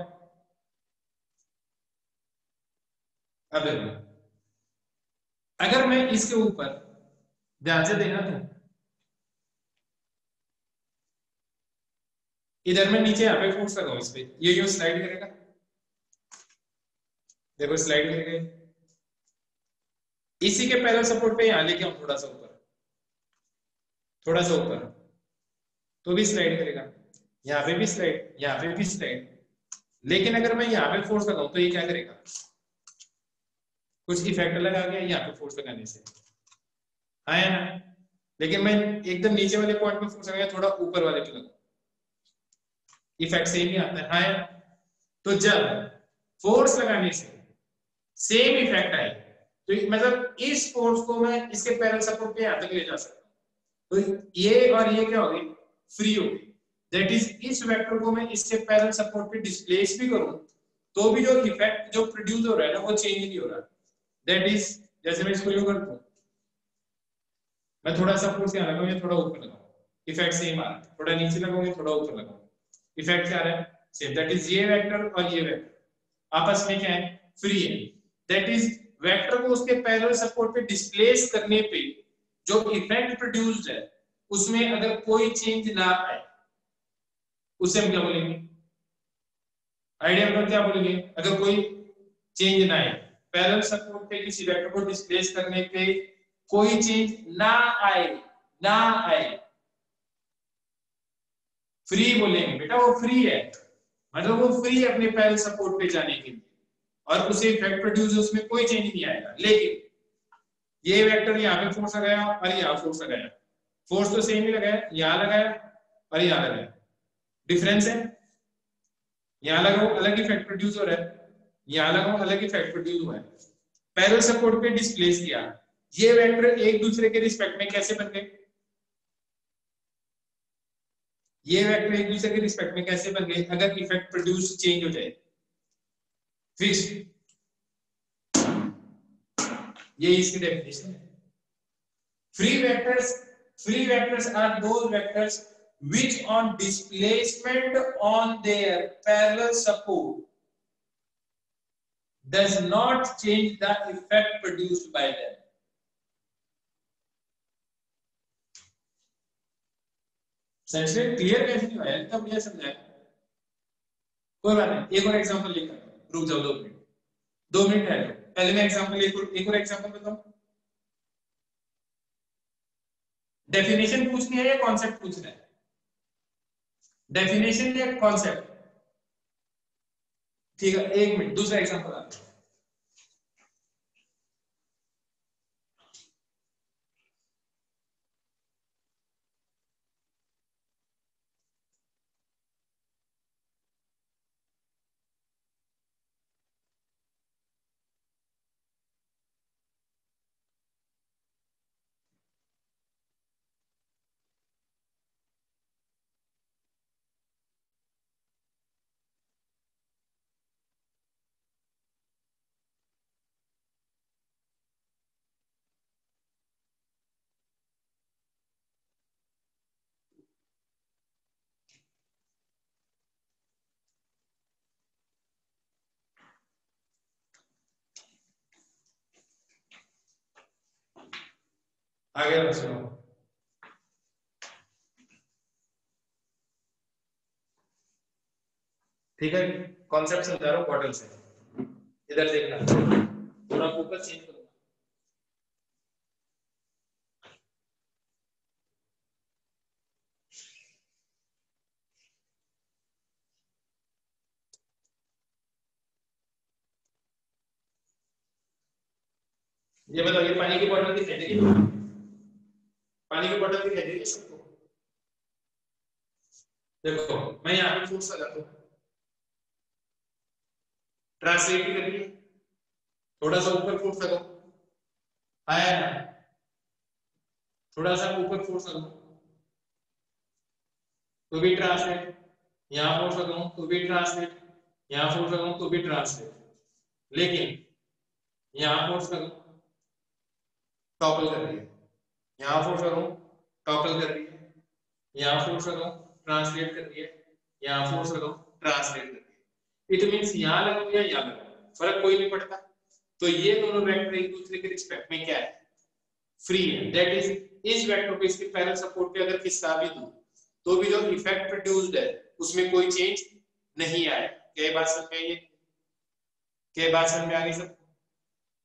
अब देखो, अगर मैं इसके ऊपर ध्यान से देखना तो इधर में नीचे यहाँ पे फोर्स लगाऊं इस पे, ये जो स्लाइड करेगा, देखो स्लाइड करेगा, इसी के पैरेलल सपोर्ट पे यहाँ लेके आऊं थोड़ा सा ऊपर, थोड़ा सा ऊपर, तो भी स्लाइड करेगा। यहाँ पे भी स्लाइड, यहाँ पे भी स्लाइड। लेकिन अगर मैं यहाँ पे फोर्स लगाऊं तो ये क्या करेगा, कुछ इफेक्ट लगा गया यहाँ पे फोर्स लगाने से, आया ना। लेकिन मैं एकदम नीचे वाले पॉइंट पे फोर्स लगाया, थोड़ा ऊपर वाले पे लगा, इफेक्ट सेम ही आता है, आया। तो जब फोर्स लगाने से सेम इफेक्ट आए, तो मतलब इस फोर्स को मैं इसके पैरेलल सपोर्ट पे यहां तक ले जा सकता हूं। तो ये और ये क्या हो गई, फ्री हो गई। दैट इज इस वेक्टर को मैं इसके पैरेलल सपोर्ट पे डिस्प्लेस भी करूं तो भी जो इफेक्ट जो प्रोड्यूस हो रहा है ना वो चेंज नहीं हो रहा। दैट इज, जैसे मैं इसको यूं करता हूं, मैं थोड़ा सा फोर्स यहां लगाऊं या थोड़ा ऊपर लगाऊं, इफेक्ट सेम आ रहा है। थोड़ा नीचे लगाऊंगा थोड़ा ऊपर लगाऊंगा, इफेक्ट क्या आ रहा है, सेम। दैट इज ये वेक्टर और ये वेक्टर आपस में क्या है, फ्री है। दैट इज वेक्टर को उसके पैरेलल सपोर्ट पे डिस्प्लेस करने पे जो इफेक्ट प्रोड्यूस्ड है उसमें अगर कोई चेंज ना आए, उसे हम क्या बोलेंगे, आइडिया मतलब क्या बोलेंगे, अगर कोई चेंज ना आए, पैरेलल सपोर्ट पे किसी वेक्टर को डिस्प्लेस करने पे कोई चेंज ना आए, ना आए, फ्री बोलेंगे बेटा, वो फ्री है, मतलब वो फ्री है अपने पैरेलल सपोर्ट पे जाने के लिए, और उसे इफेक्ट प्रोड्यूस उसमें कोई चेंज नहीं आएगा। लेकिन ये वेक्टर यहाँ पे फोर्स लगाया और यहाँ फोर्स लगाया, फोर्स तो सेम ही लगाया, यहाँ लगाया और यहाँ लगाया, डिफरेंस है। यहाँ लगाओ अलग इफेक्ट प्रोड्यूस हो रहा है, यहाँ लगाओ अलग इफेक्ट प्रोड्यूस हुआ है। पैरेलल सपोर्ट पे डिस्प्लेस किया, ये वेक्टर एक दूसरे के रिस्पेक्ट में कैसे बन गए, ये वेक्टर एक दूसरे के रिस्पेक्ट में कैसे बन गए, अगर इफेक्ट प्रोड्यूस चेंज हो जाए, फिक्स्ड। ये इसकी डेफिनेशन है। Free vectors, free vectors are those vectors which on displacement on their parallel support does not change the effect produced by them. Sense clear कैसे नहीं आया, तब ये समझाया। कोई बात नहीं, एक और एग्जांपल लेकर रुक जाओ, 2 मिनट, 2 मिनट है। पहले मैं एग्जांपल एक और एग्जांपल बताऊं। डेफिनेशन पूछनी है या कॉन्सेप्ट पूछना है? डेफिनेशन या कॉन्सेप्ट? ठीक है, 1 मिनट, दूसरा एग्जांपल आता है। आगे सुनो, ठीक है, कॉन्सेप्ट समझा रहा हूँ बॉटल से। इधर देखना, थोड़ा फोकस चेंज करो। ये बताओ, ये पानी की बोतल दिखाई देगी? पानी की बोतल दिखाई देगी सबको? देखो, मैं यहाँ पे फूड्स लगाता हूँ, ट्रांसलेट करिए, थोड़ा सा ऊपर फूड्स लगाओ, आया ना? थोड़ा सा ऊपर फोर्स लगाऊं तो भी ट्रांसलेट, यहाँ फोर्स लगाऊं तो भी ट्रांसलेट, यहाँ फोर्स लगाऊं तो भी ट्रांसलेट, लेकिन यहाँ फोर्स लगाऊं टॉपल कर रही है, यहाँ फोर्स लगाऊं टॉपल कर रही है, यहाँ फोर्स लगाऊं ट्रांसलेट कर रही है, यहाँ फोर्स लगाऊं ट्रांसलेट कर रही है। इट मींस यहाँ लगाऊं या यहाँ लगाऊं फर्क कोई नहीं पड़ता। तो ये दोनों वेक्टर एक दूसरे के रिस्पेक्ट में क्या है? फ्री है। दैट इस वेक्टर को इसके पैरेलल सपोर्ट पे अगर खिसका भी दूं तो भी जो इफेक्ट प्रोड्यूस्ड है उसमें कोई चेंज नहीं आया। क्या बात समझ में आई? क्या बात समझ में आ गई सब?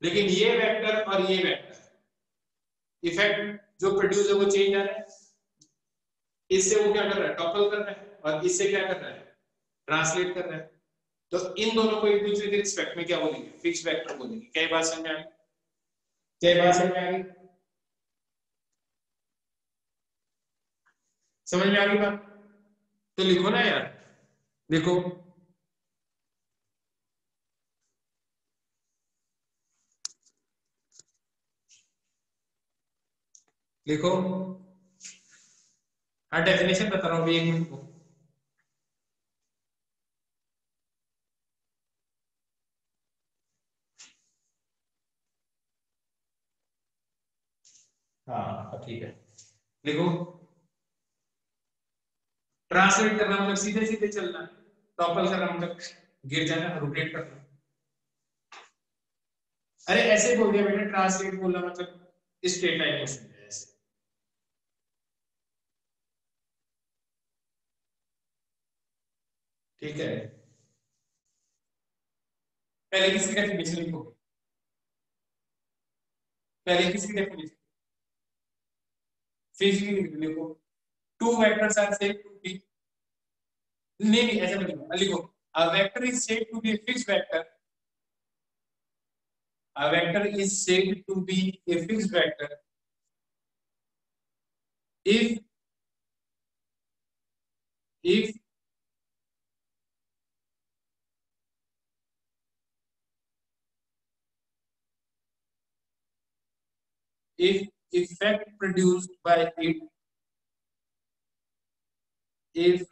लेकिन ये वेक्टर और ये वेक्टर इफेक्ट जो प्रोड्यूस है वो चेंज आ रहा है। इससे वो क्या कर रहा है? टॉपल कर रहा है, और इससे क्या कर रहा है? ट्रांसलेट कर रहा है। तो इन दोनों को एक दूसरे के रिस्पेक्ट में क्या बोलेंगे? फिक्स वेक्टर बोलेंगे। क्या बात समझ में आ गई? क्या बात समझ में आ गई? समझ में आ गई बात? तो लिखो ना यार, देखो, लिखो। हाँ, डेफिनेशन बता रहा हूँ अभी, 1 मिनट को। हाँ ठीक है, लिखो। ट्रांसलेट करना मतलब सीधे सीधे चलना, टॉपल करना मतलब गिर जाना, रोटेट करना। अरे ऐसे बोल दिया बेटा, ट्रांसलेट बोलना मतलब स्ट्रेट लाइन मोशन है ऐसे। ठीक है, पहले किसकी डेफिनेशन लिखो, पहले किसकी डेफिनेशन? फिजिकली लिखो। Two vectors are said to be, नहीं नहीं ऐसे मत लिखो, लिखो a vector is said to be fixed vector, a vector is said to be a fixed vector if if if effect produced by it, if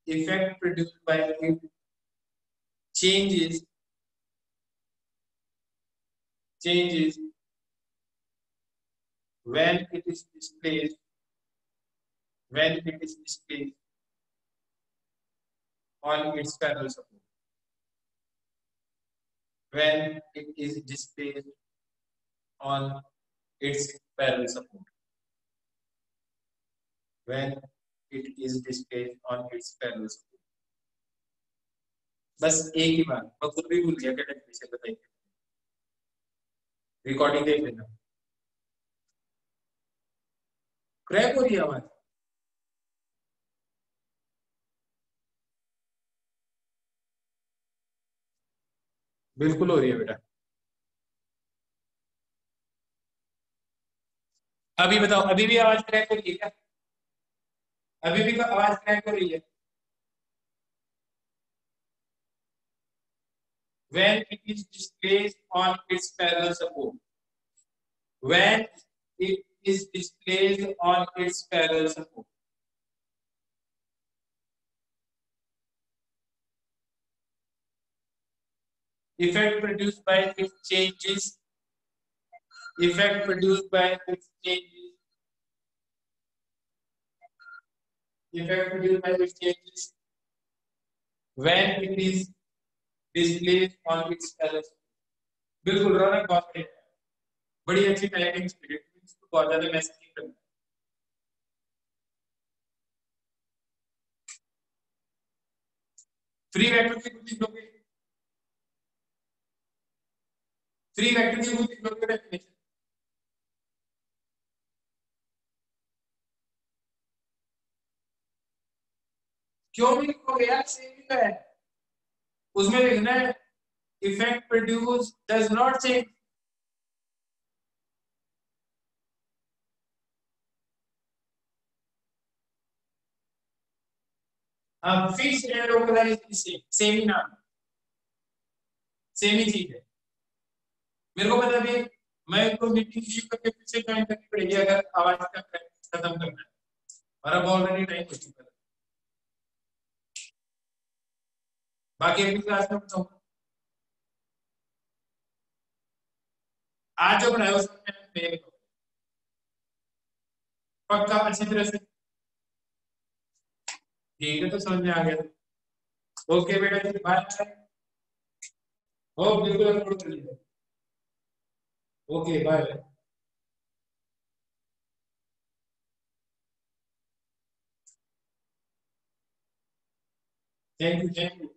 effect produced by it changes changes when it is displaced, when it is displaced on its parallel support, when it is displaced on its parallel support, when it is displaced on its parallel support. बस एक ही बार, मैं खुद भी भूल गया क्या definition बताइए, recording देख लेना। क्रैक हो रही है आवाज? बिल्कुल हो रही है बेटा। अभी बताओ, अभी भी आवाज क्रैक हो रही है क्या? अभी भी आवाज क्रैक हो रही है? When it is displayed on its parallel support, when it is displayed on its parallel support, effect produced by its changes, effect produced by its changes, effect produced by its changes, when it is displayed on its parallel support. बिल्कुल रौनक, बहुत बढ़िया, बड़ी अच्छी typing speed, इसको बहुत ज्यादा message नहीं करना। फ्री वेक्टर की कुछ लिखोगे, फ्री वेक्टर की कुछ लिखोगे डेफिनेशन। क्यों नहीं लिखोगे यार, सेम ही तो है, उसमें लिखना है effect produce does not change. Fix and localised same ही नाम, सेम ही चीज है। मेरे को पता भी, मैं तो मीटिंग लीव करके फिर से ज्वाइन करनी पड़ेगी अगर आवाज का खत्म करना है, और अब ऑलरेडी टाइम हो चुका है। बाकी अगली क्लास में बताऊंगा। आज जो बनाया उसमें मेरे पक्का अच्छी तरह से, ठीक है, तो समझ में आ गया। ओके बेटा, बाय। ओ बिल्कुल अपलोड कर लीजिए। Okay bye. Thank you, thank you.